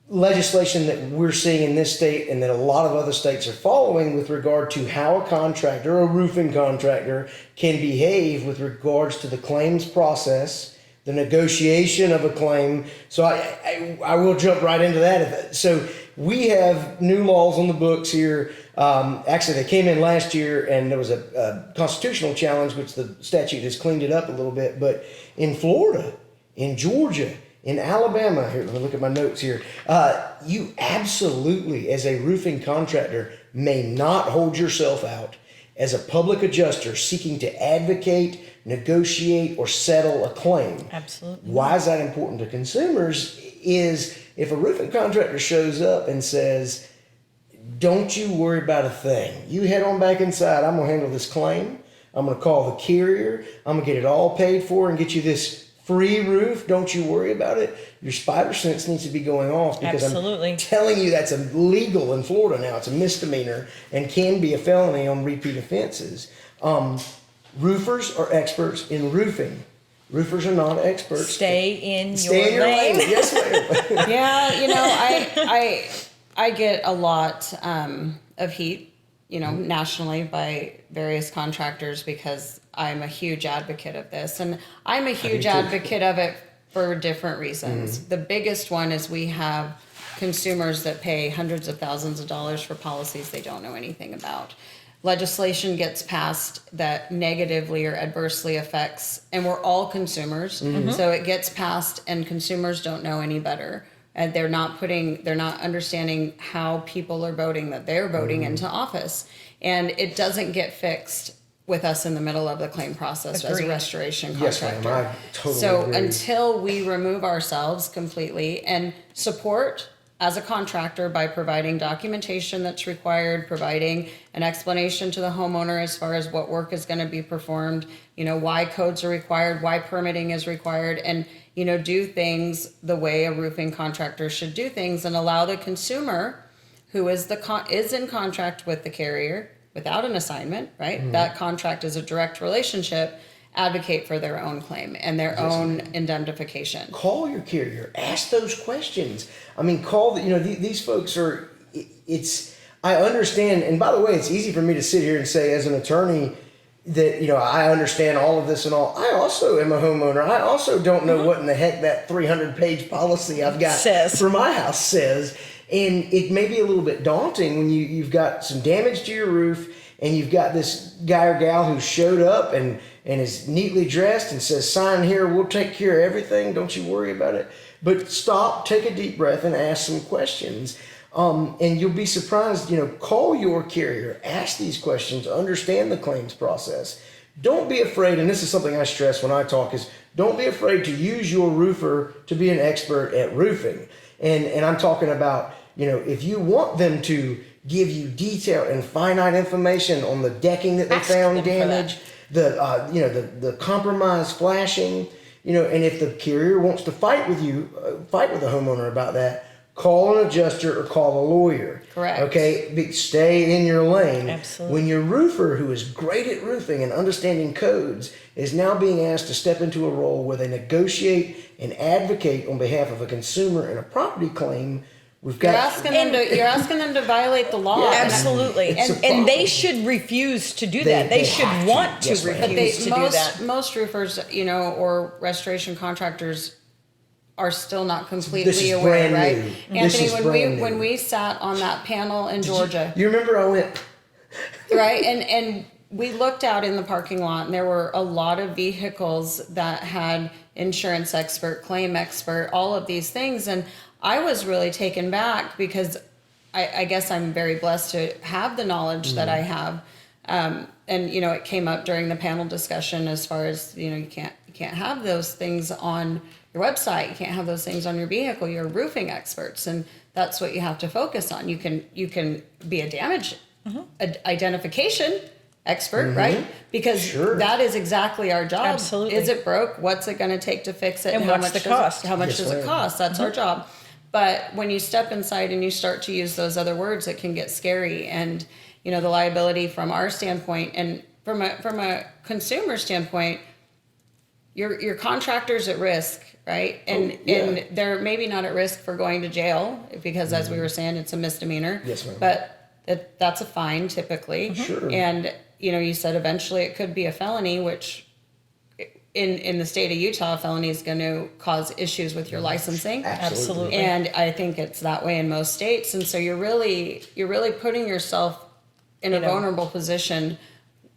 legislation that we're seeing in this state and that a lot of other states are following with regard to how a contractor, a roofing contractor, can behave with regards to the claims process, the negotiation of a claim. So I will jump right into that. So we have new laws on the books here. Actually, they came in last year, and there was a constitutional challenge, which the statute has cleaned it up a little bit. But in Florida, in Georgia, in Alabama, here, let me look at my notes here. You absolutely, as a roofing contractor, may not hold yourself out as a public adjuster seeking to advocate negotiate or settle a claim. Absolutely. Why is that important to consumers? Is if a roofing contractor shows up and says, don't you worry about a thing. You head on back inside. I'm going to handle this claim. I'm going to call the carrier. I'm going to get it all paid for and get you this free roof. Don't you worry about it. Your spider sense needs to be going off because Absolutely. I'm telling you that's illegal in Florida now. It's a misdemeanor and can be a felony on repeat offenses. Roofers are experts in roofing. Roofers are not experts. Stay in Stay your lane. Yes, ma'am. Yeah, I get a lot of heat, nationally by various contractors because I'm a huge advocate of this, and I'm a huge advocate of it for different reasons. The biggest one is we have consumers that pay hundreds of thousands of dollars for policies they don't know anything about. Legislation gets passed that negatively or adversely affects, and we're all consumers, so it gets passed and consumers don't know any better. And they're not understanding how people are voting, that they're voting into office. And it doesn't get fixed with us in the middle of the claim process as a Agreed. restoration Yes, contractor. ma'am. I totally So agree. until we remove ourselves completely and support as a contractor by providing documentation that's required, providing an explanation to the homeowner as far as what work is going to be performed, why codes are required, why permitting is required, and do things the way a roofing contractor should do things, and allow the consumer who is in contract with the carrier without an assignment, right? That contract is a direct relationship, advocate for their own claim and their own indemnification. Call your carrier. Ask those questions. I mean, these folks are, I understand, and by the way, it's easy for me to sit here and say as an attorney that, I understand all of this and all. I also am a homeowner. I also don't know what in the heck that 300-page policy I've got for my house says. And it may be a little bit daunting when you've got some damage to your roof and you've got this guy or gal who showed up and is neatly dressed and says, sign here, we'll take care of everything, don't you worry about it. But stop, take a deep breath, and ask some questions. And you'll be surprised, call your carrier, ask these questions, understand the claims process. Don't be afraid, and this is something I stress when I talk, is don't be afraid to use your roofer to be an expert at roofing. And I'm talking about, if you want them to give you detailed and finite information on the decking that they found damaged, the compromised flashing, and if the carrier wants to fight with the homeowner about that, call an adjuster or call a lawyer. Correct. Okay, stay in your lane. Absolutely. When your roofer, who is great at roofing and understanding codes, is now being asked to step into a role where they negotiate and advocate on behalf of a consumer in a property claim, you're asking them to violate the law. Yeah, Absolutely. It's a And problem. they should refuse to do that. They should have to. want to Yes, ma'am. refuse to do that. Most roofers, or restoration contractors are still not This completely is aware, brand right? new. This Anthony, is when brand when new. we sat on that panel in Georgia, You remember I went, right? And we looked out in the parking lot and there were a lot of vehicles that had insurance expert, claim expert, all of these things. And I was really taken back because I guess I'm very blessed to have the knowledge that I have. And it came up during the panel discussion as far as, you can't have those things on your website. You can't have those things on your vehicle. You're roofing experts, and that's what you have to focus on. You can be a damage identification expert, right? Because Sure. that is exactly our job. Absolutely. Is it broke? What's it going to take to fix it? And how what's much the does cost? How much Yes, does it ma'am. cost? That's our job. But when you step inside and you start to use those other words, it can get scary. And the liability from our standpoint and from a consumer standpoint, your contractor's at risk, right? And and they're maybe not at risk for going to jail because, as we were saying, it's a misdemeanor. Yes, ma'am. But that's a fine typically. Sure. And you said eventually it could be a felony, which in the state of Utah, a felony is going to cause issues with your licensing. Absolutely. And I think it's that way in most states. And so you're really putting yourself in a vulnerable position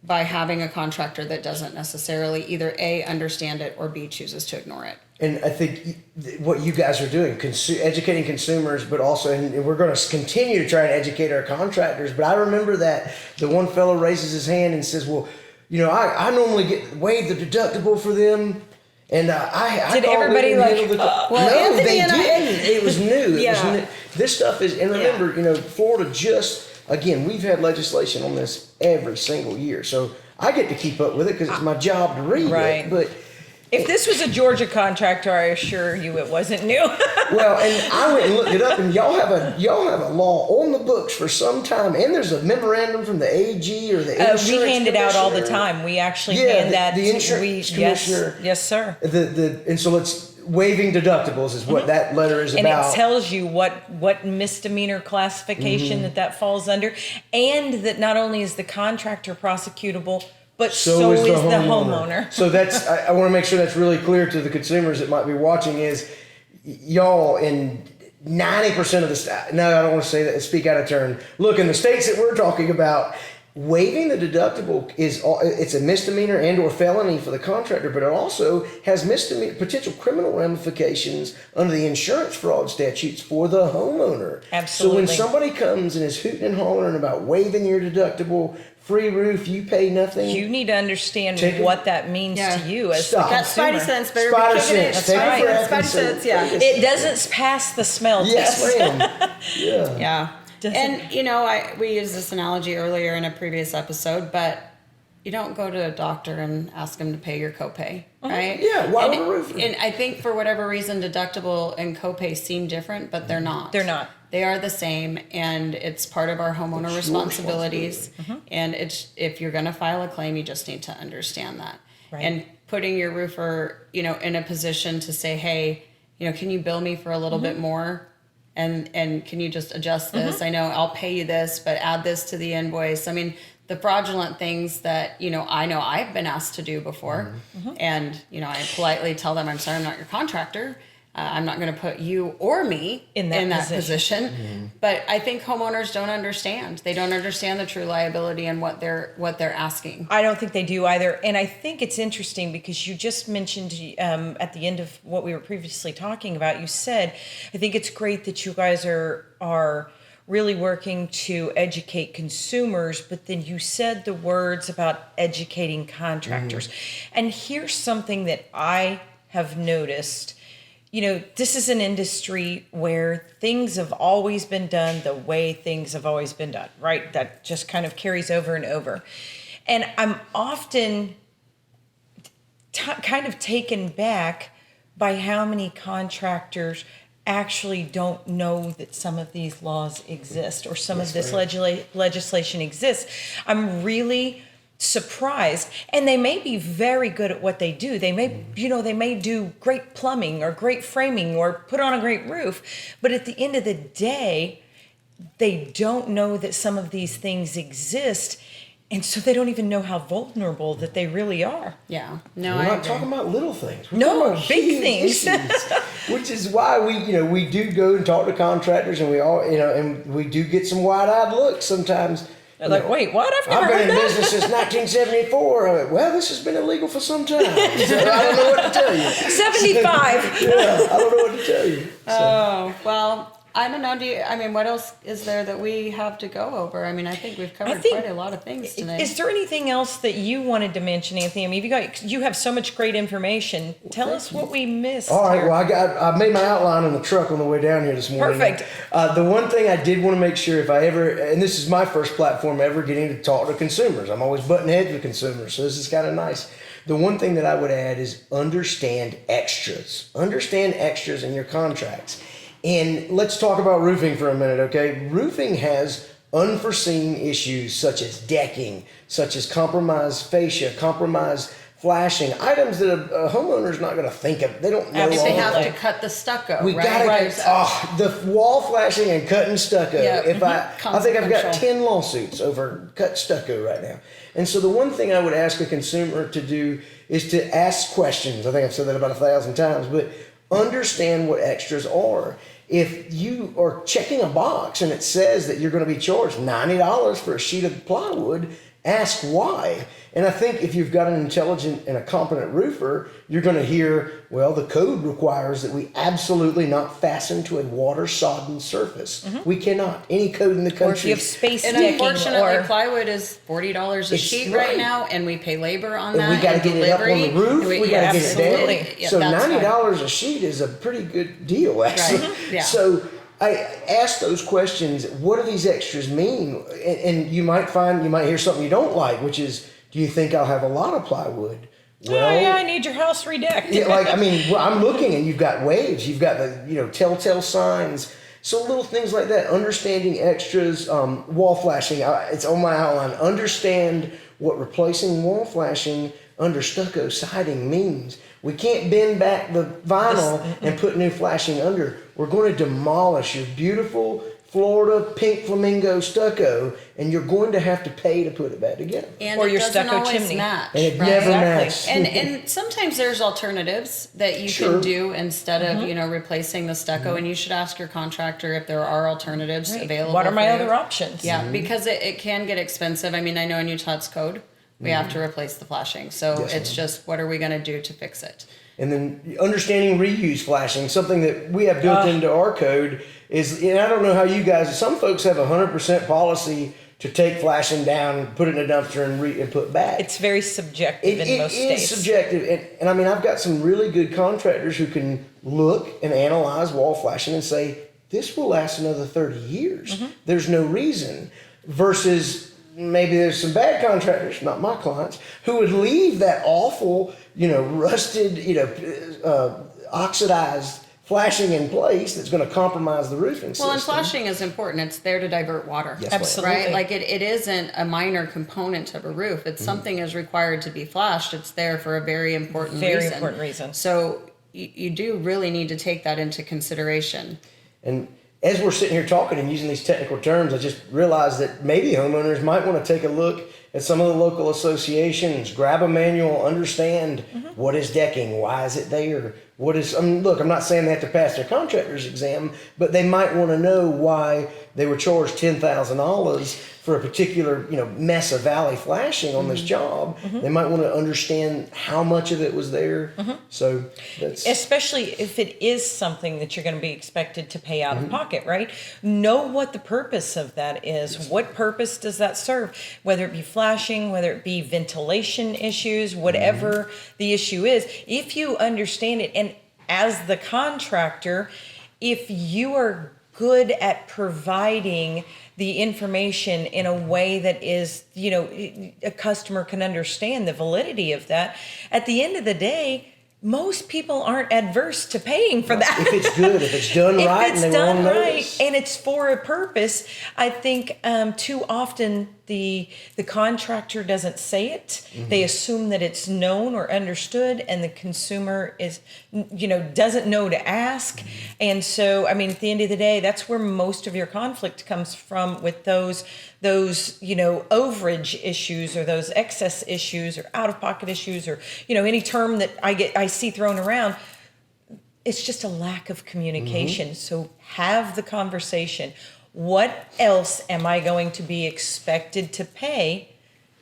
by having a contractor that doesn't necessarily either A, understand it, or B, chooses to ignore it. and I think what you guys are doing, educating consumers, but also, and we're going to continue to try and educate our contractors. But I remember that the one fellow raises his hand and says, well, I normally waive the deductible for them. And I Did called everybody them and like, handled it. Well, no, Anthony they and I- didn't. It was new. It Yeah. was new. This stuff is, and remember, Florida again, we've had legislation on this every single year. So I get to keep up with it because it's my job to read Right. it. But If this was a Georgia contractor, I assure you it wasn't new. well, and I went and looked it up, and y'all have a law on the books for some time, and there's a memorandum from the AG or the insurance We hand it out all the commissioner. time. We actually Yeah, hand the- that the to insurance commissioner. Yes, sir. And so it's waiving deductibles is what that letter is And about. it tells you what misdemeanor classification that falls under, and that not only is the contractor prosecutable, but so is the homeowner. So I want to make sure that's really clear to the consumers that might be watching is y'all in 90% of the state, no, I don't want to say that, speak out of turn. Look, in the states that we're talking about, waiving the deductible it's a misdemeanor and or felony for the contractor, but it also has potential criminal ramifications under the insurance fraud statutes for the homeowner. Absolutely. So when somebody comes and is hooting and hollering about waiving your deductible, free roof, you pay nothing. You need to understand Take it- what that means Yeah. to you as Stop. the That consumer. Spidey sense better Spider be kicking in. sense. That's Take it right. for That effing Spidey sense, yeah. sense. It doesn't pass the smell Yes, test. ma'am. Yeah. Yeah. Doesn't- And we used this analogy earlier in a previous episode, but you don't go to a doctor and ask them to pay your copay, right? Yeah, why and, would a roofer? And I think for whatever reason, deductible and copay seem different, but they're not. They're not. They are the same, and it's part of our homeowner It's your responsibilities. And if you're going to file a claim, you just need to understand that. Right. And putting your roofer, in a position to say, hey, can you bill me for a little bit more? And can you just adjust this? I know I'll pay you this, but add this to the invoice. I mean, the fraudulent things that, I know I've been asked to do before. And, I politely tell them, I'm sorry, I'm not your contractor. I'm not going to put you or me In that position. But I think homeowners don't understand. They don't understand the true liability and what they're asking. I don't think they do either. And I think it's interesting because you just mentioned at the end of what we were previously talking about, you said, I think it's great that you guys are really working to educate consumers, but then you said the words about educating contractors. And here's something that I have noticed. This is an industry where things have always been done the way things have always been done, right? That just kind of carries over and over. And I'm often kind of taken back by how many contractors actually don't know that some of these laws exist or some of this legislation exists. I'm really surprised, and they may be very good at what they do. They may, they may do great plumbing or great framing or put on a great roof, but at the end of the day, they don't know that some of these things exist, and so they don't even know how vulnerable that they really are. Yeah. No, We're I not agree. talking about little things. We're No, talking about big huge things. issues, which is why we do go and talk to contractors, and we all, and we do get some wide-eyed looks sometimes. They're like, wait, what? I've never I've been heard in that. business since 1974. I went, well, this has been illegal for some time. So I don't know what to tell you. 75. Yeah, I don't know what to tell you. Oh, well, I don't know. What else is there that we have to go over? I think we've covered quite a lot of things tonight. Is there anything else that you wanted to mention, Anthony? You have so much great information. Tell us what we missed. All right. here. Well, I made my outline in the truck on the way down here this morning. Perfect. The one thing I did want to make sure if I ever, and this is my first platform ever getting to talk to consumers. I'm always butting heads with consumers, so this is kind of nice. The one thing that I would add is understand extras. Understand extras in your contracts. And let's talk about roofing for a minute, okay? Roofing has unforeseen issues such as decking, such as compromised fascia, compromised flashing, items that a homeowner's not going to think of. They don't know. if they all have the- to cut the stucco, we right? gotta Right. the wall flashing and cutting stucco. Yeah, If I think I've got consequential. 10 lawsuits over cut stucco right now. And so the one thing I would ask a consumer to do is to ask questions. I think I've said that about 1,000 times, but understand what extras are. If you are checking a box and it says that you're going to be charged $90 for a sheet of plywood, ask why. And I think if you've got an intelligent and a competent roofer, you're going to hear, well, the code requires that we absolutely not fasten to a water-sodden surface. We cannot. Any code in the country. Or if you have space And decking, unfortunately, or plywood is $40 a It's sheet right. right now, and we pay labor on And that. we got to and get it up on delivery, the roof. and We got to yeah, get it down. absolutely. Yeah, So that's right. $90 a sheet is a pretty good deal, actually. Right. Yeah. So I ask those questions. What do these extras mean? And you might hear something you don't like, which is, do you think I'll have a lot of plywood? oh yeah, I need your house redecked. Yeah, like, I mean, well, I'm looking and you've got waves, you've got the, telltale signs. So little things like that, understanding extras, wall flashing, it's on my outline. Understand what replacing wall flashing under stucco siding means. We can't bend back the vinyl and put new flashing under. We're going to demolish your beautiful Florida pink flamingo stucco, and you're going to have to pay to put it back together. And Or it your doesn't stucco always chimney. match, And it right? never Exactly. matches. And sometimes there's alternatives that you Sure. can do instead of replacing the stucco, and you should ask your contractor if there are alternatives available. What are my for other you. options? Yeah, because it can get expensive. I mean, I know in Utah it's code. We have to replace the flashing, so Yes, it's ma'am. just what are we going to do to fix it? And then understanding reuse flashing, something that we have built into our code is, and I don't know how you guys, some folks have 100% policy to take flashing down, put it in a dumpster and put back. It's very subjective in most It is states. subjective. And I mean, I've got some really good contractors who can look and analyze wall flashing and say, this will last another 30 years. There's no reason. Versus maybe there's some bad contractors, not my clients, who would leave that awful, rusted, oxidized flashing in place that's going to compromise the roofing system. Well, and flashing is important. It's there to divert water. Yes, ma'am. Absolutely. Right? Like it isn't a minor component of a roof. It's something is required to be flashed. It's there for a very important Very reason. important reason. So you do really need to take that into consideration. And as we're sitting here talking and using these technical terms, I just realized that maybe homeowners might want to take a look at some of the local associations, grab a manual, understand what is decking, why is it there, what is, look, I'm not saying they have to pass their contractor's exam, but they might want to know why they were charged $10,000 for a particular, mess of valley flashing on this job. They might want to understand how much of it was there. So that's Especially if it is something that you're going to be expected to pay out of pocket, right? Know what the purpose of that is. What purpose does that serve? Whether it be flashing, whether it be ventilation issues, whatever the issue is. If you understand it, and as the contractor, if you are good at providing the information in a way that is, a customer can understand the validity of that, at the end of the day, most people aren't adverse to paying for that. if it's good, if it's done If right, it's and they were on done right notice. and it's for a purpose, I think too often the contractor doesn't say it. They assume that it's known or understood, and the consumer is, doesn't know to ask. And so, I mean, at the end of the day, that's where most of your conflict comes from with those overage issues or those excess issues or out of pocket issues or any term that I see thrown around. It's just a lack of communication. So have the conversation. What else am I going to be expected to pay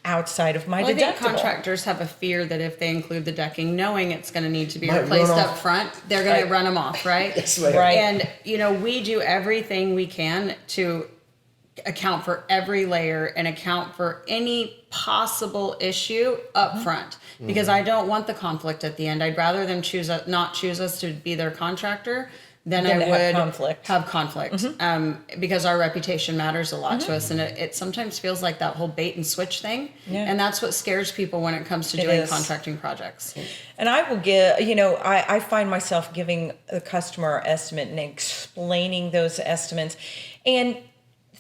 outside of my Well, I think deductible? contractors have a fear that if they include the decking, knowing it's going to need to be Might replaced run up off. front, they're going Right. to run them off, right? Yes, ma'am. Right. And, we do everything we can to account for every layer and account for any possible issue up front because I don't want the conflict at the end. I'd rather them not choose us to be their contractor than Than I to would have conflict. because our reputation matters a lot to us, and it sometimes feels like that whole bait and switch thing, Yeah. and that's what scares people when it comes to It doing is. contracting projects. And I will give, I find myself giving the customer an estimate and explaining those estimates. And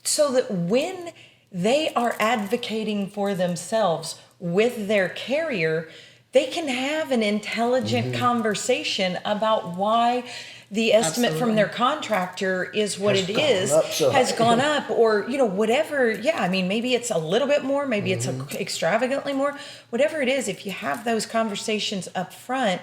so that when they are advocating for themselves with their carrier, they can have an intelligent conversation about why the estimate from their contractor is what Has it gone is, up so has high. gone up, or whatever. Yeah, I mean, maybe it's a little bit more, maybe it's extravagantly more, whatever it is. If you have those conversations up front,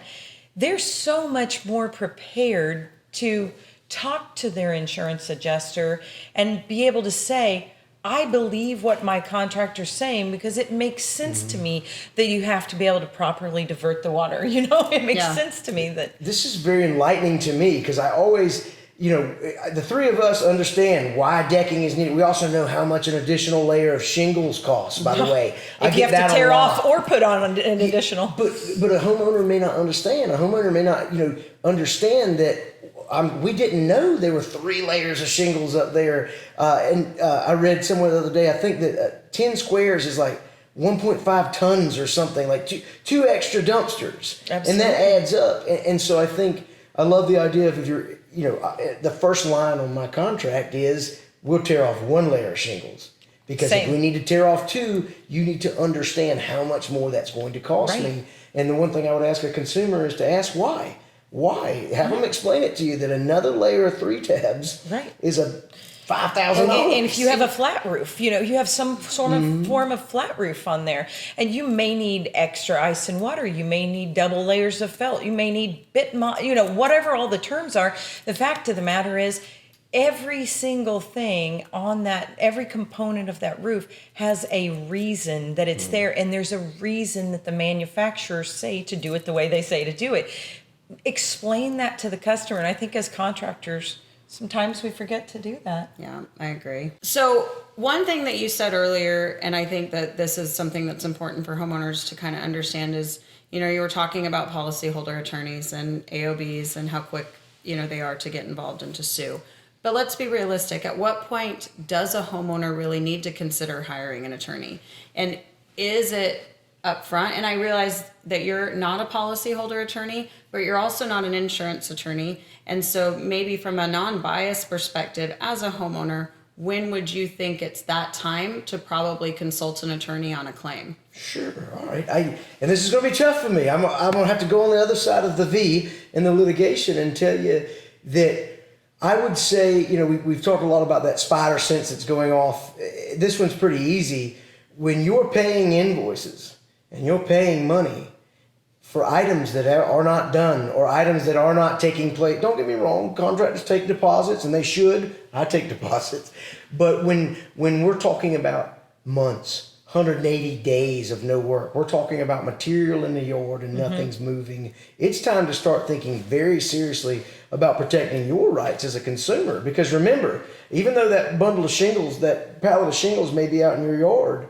they're so much more prepared to talk to their insurance adjuster and be able to say, I believe what my contractor's saying because it makes sense to me that you have to be able to properly divert the water. You know, it makes sense to me that This is very enlightening to me because I always, the three of us understand why decking is needed. We also know how much an additional layer of shingles costs, by the way. if you have to tear off or put on an additional. But a homeowner may not understand. A homeowner may not, understand that we didn't know there were 3 layers of shingles up there. I read somewhere the other day, I think that 10 squares is like 1.5 tons or something, like two extra dumpsters. Absolutely. And that adds up. And so I think, I love the idea of if you're, the first line on my contract is we'll tear off 1 layer of shingles. Because if we need to tear off 2, you need to understand how much more that's going to cost me. And the one thing I would ask a consumer is to ask why. Why? Have them explain it to you that another layer of 3 tabs is a $5,000. And if you have a flat roof, you have some form of flat roof on there, and you may need extra ice and water. You may need double layers of felt. You may need whatever all the terms are. The fact of the matter is, every single thing on that, every component of that roof has a reason that it's there, and there's a reason that the manufacturers say to do it the way they say to do it. Explain that to the customer, and I think as contractors, sometimes we forget to do that. Yeah, I agree. So one thing that you said earlier, and I think that this is something that's important for homeowners to kind of understand is, you were talking about policyholder attorneys and AOBs and how quick, they are to get involved and to sue. But let's be realistic. At what point does a homeowner really need to consider hiring an attorney? And is it up front? And I realize that you're not a policyholder attorney, but you're also not an insurance attorney. And so maybe from a non-biased perspective, as a homeowner, when would you think it's that time to probably consult an attorney on a claim? Sure. All right. And this is going to be tough for me. I'm going to have to go on the other side of the V in the litigation and tell you that I would say, we've talked a lot about that spider sense that's going off. This one's pretty easy. When you're paying invoices and you're paying money for items that are not done or items that are not taking place, don't get me wrong, contractors take deposits, and they should. I take deposits. But when we're talking about months, 180 days of no work, we're talking about material in the yard and nothing's moving, it's time to start thinking very seriously about protecting your rights as a consumer. Because remember, even though that bundle of shingles, that pallet of shingles may be out in your yard,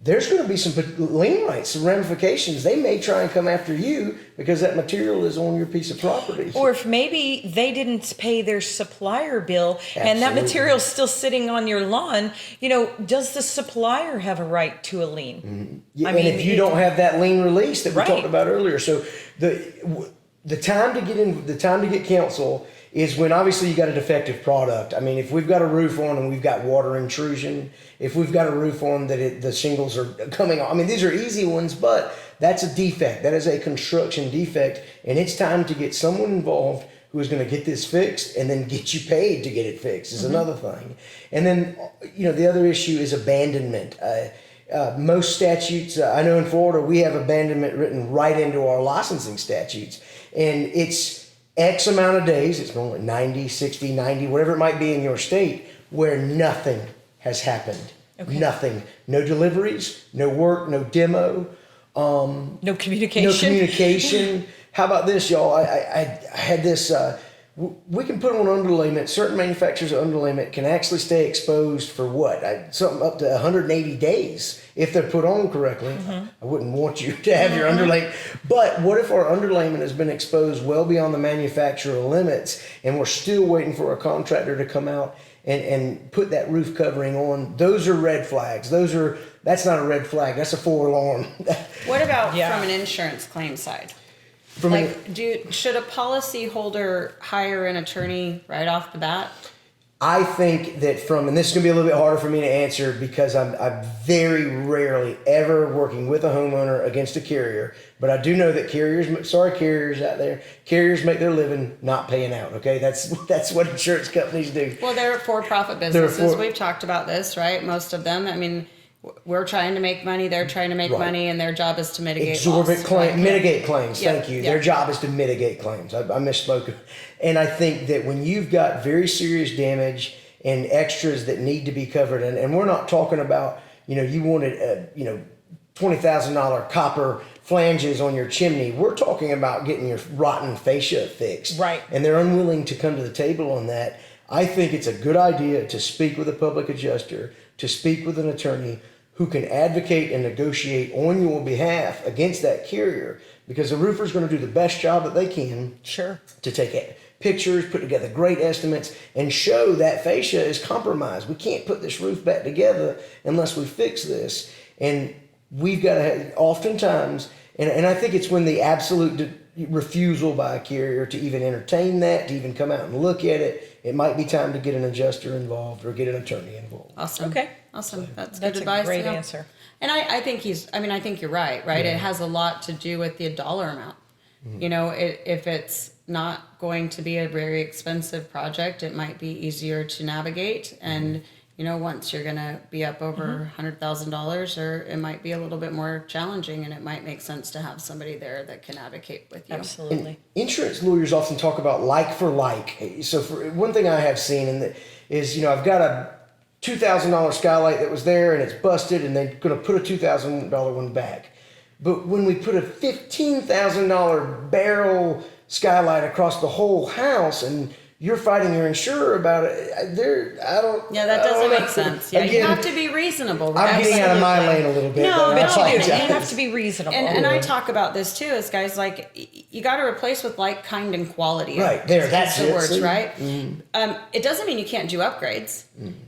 there's going to be some lien rights, some ramifications. They may try and come after you because that material is on your piece of property. Or if maybe they didn't pay their supplier bill and that material's still sitting on your lawn, does the supplier have a right to a lien? Yeah, and if you don't have that lien release that we talked about earlier, so the time to get counsel is when obviously you got a defective product. I mean, if we've got a roof on and we've got water intrusion, if we've got a roof on that the shingles are coming off, I mean, these are easy ones, but that's a defect. That is a construction defect, and it's time to get someone involved who is going to get this fixed and then get you paid to get it fixed is another thing. And then, the other issue is abandonment. Most statutes, I know in Florida, we have abandonment written right into our licensing statutes, and it's X amount of days, it's normally 90, 60, 90, whatever it might be in your state, where nothing has happened. Okay. Nothing. No deliveries, no work, no demo. No communication. No communication. How about this, y'all? I had this, we can put on underlayment. Certain manufacturers of underlayment can actually stay exposed for what? Something up to 180 days if they're put on correctly. I wouldn't want you to have your underlayment. But what if our underlayment has been exposed well beyond the manufacturer limits and we're still waiting for a contractor to come out and put that roof covering on? Those are red flags. That's not a red flag. That's a 4-alarm. What about from an insurance claim side? Should a policyholder hire an attorney right off the bat? I think that and this is going to be a little bit harder for me to answer because I'm very rarely ever working with a homeowner against a carrier, but I do know that carriers out there, carriers make their living not paying out, okay? That's what insurance companies do. Well, they're for-profit businesses. We've talked about this, right? Most of them, I mean, we're trying to make money, they're trying to make money, and their job is to mitigate mitigate claims. Thank you. Their job is to mitigate claims. I misspoke. And I think that when you've got very serious damage and extras that need to be covered. And we're not talking about, you wanted, $20,000 copper flanges on your chimney. We're talking about getting your rotten fascia fixed. Right. And they're unwilling to come to the table on that. I think it's a good idea to speak with a public adjuster, to speak with an attorney who can advocate and negotiate on your behalf against that carrier, because the roofer's going to do the best job that they can. Sure. To take pictures, put together great estimates, and show that fascia is compromised. We can't put this roof back together unless we fix this. And we've got to have, oftentimes, and I think it's when the absolute refusal by a carrier to even entertain that, to even come out and look at it, it might be time to get an adjuster involved or get an attorney involved. Awesome. Okay. Awesome. That's That's good advice. a great answer. And I think I think you're right? Yeah. It has a lot to do with the dollar amount. If it's not going to be a very expensive project, it might be easier to navigate. And, once you're going to be up over $100,000, or it might be a little bit more challenging, and it might make sense to have somebody there that can advocate with you. Absolutely. And insurance lawyers often talk about like for like. So for one thing I have seen is, I've got a $2,000 skylight that was there and it's busted, and they're going to put a $2,000 one back. But when we put a $15,000 barrel skylight across the whole house and you're fighting your insurer about it, Yeah, that doesn't make sense. Yeah, you have to be reasonable, right? I'm getting out of my lane a little bit. No, though. I but you You apologize. have to be reasonable. And I talk about this too, as guys, like, you got to replace with like, kind, and quality. Right, there, that's the it, words, see? right? It doesn't mean you can't do upgrades.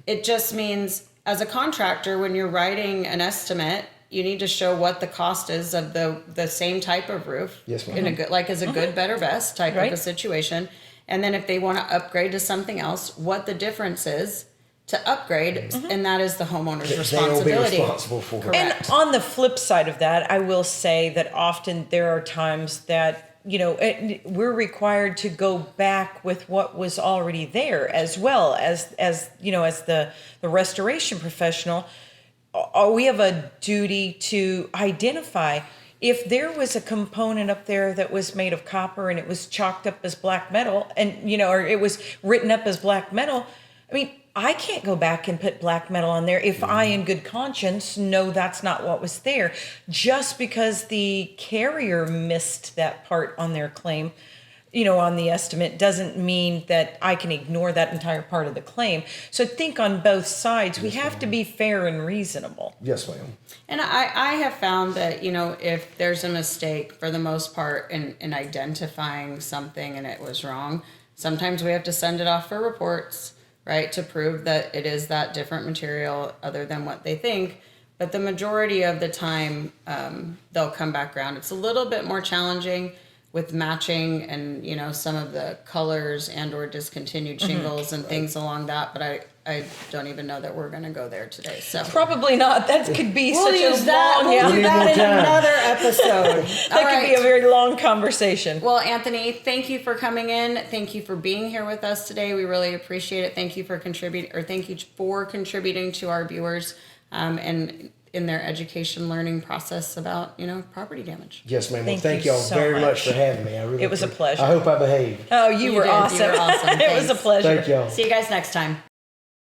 It just means, as a contractor, when you're writing an estimate, you need to show what the cost is of the same type of roof. Yes, ma'am. In a good, like as a good, better, best type of Right. a situation. And then if they want to upgrade to something else, what the difference is to upgrade, and that is the homeowner's They'll responsibility. be responsible for it. And Correct. on the flip side of that, I will say that often there are times that, we're required to go back with what was already there, as well as the restoration professional. We have a duty to identify if there was a component up there that was made of copper and it was chalked up as black metal, and or it was written up as black metal. I mean, I can't go back and put black metal on there if I, in good conscience, know that's not what was there. Just because the carrier missed that part on their claim, on the estimate, doesn't mean that I can ignore that entire part of the claim. So think on both sides. We have to be fair and reasonable. Yes, ma'am. And I have found that, if there's a mistake, for the most part, in identifying something and it was wrong, sometimes we have to send it off for reports, right, to prove that it is that different material other than what they think. But the majority of the time, they'll come back around. It's a little bit more challenging with matching and, some of the colors and or discontinued shingles and things along that. But I don't even know that we're going to go there today. So Probably not. That could be we'll such use a that. long, We'll We do need that more in time. another episode. that could be a very long conversation. Well, Anthony, thank you for coming in. Thank you for being here with us today. We really appreciate it. Thank you for contributing to our viewers and in their education learning process about, property damage. Yes, ma'am. Thank Thank you y'all so very much. much for having me. I really It was a appreciate- pleasure. I hope I behaved. Oh, you were did. You awesome. were awesome. It was a Thanks. pleasure. Thank y'all. See you guys next time.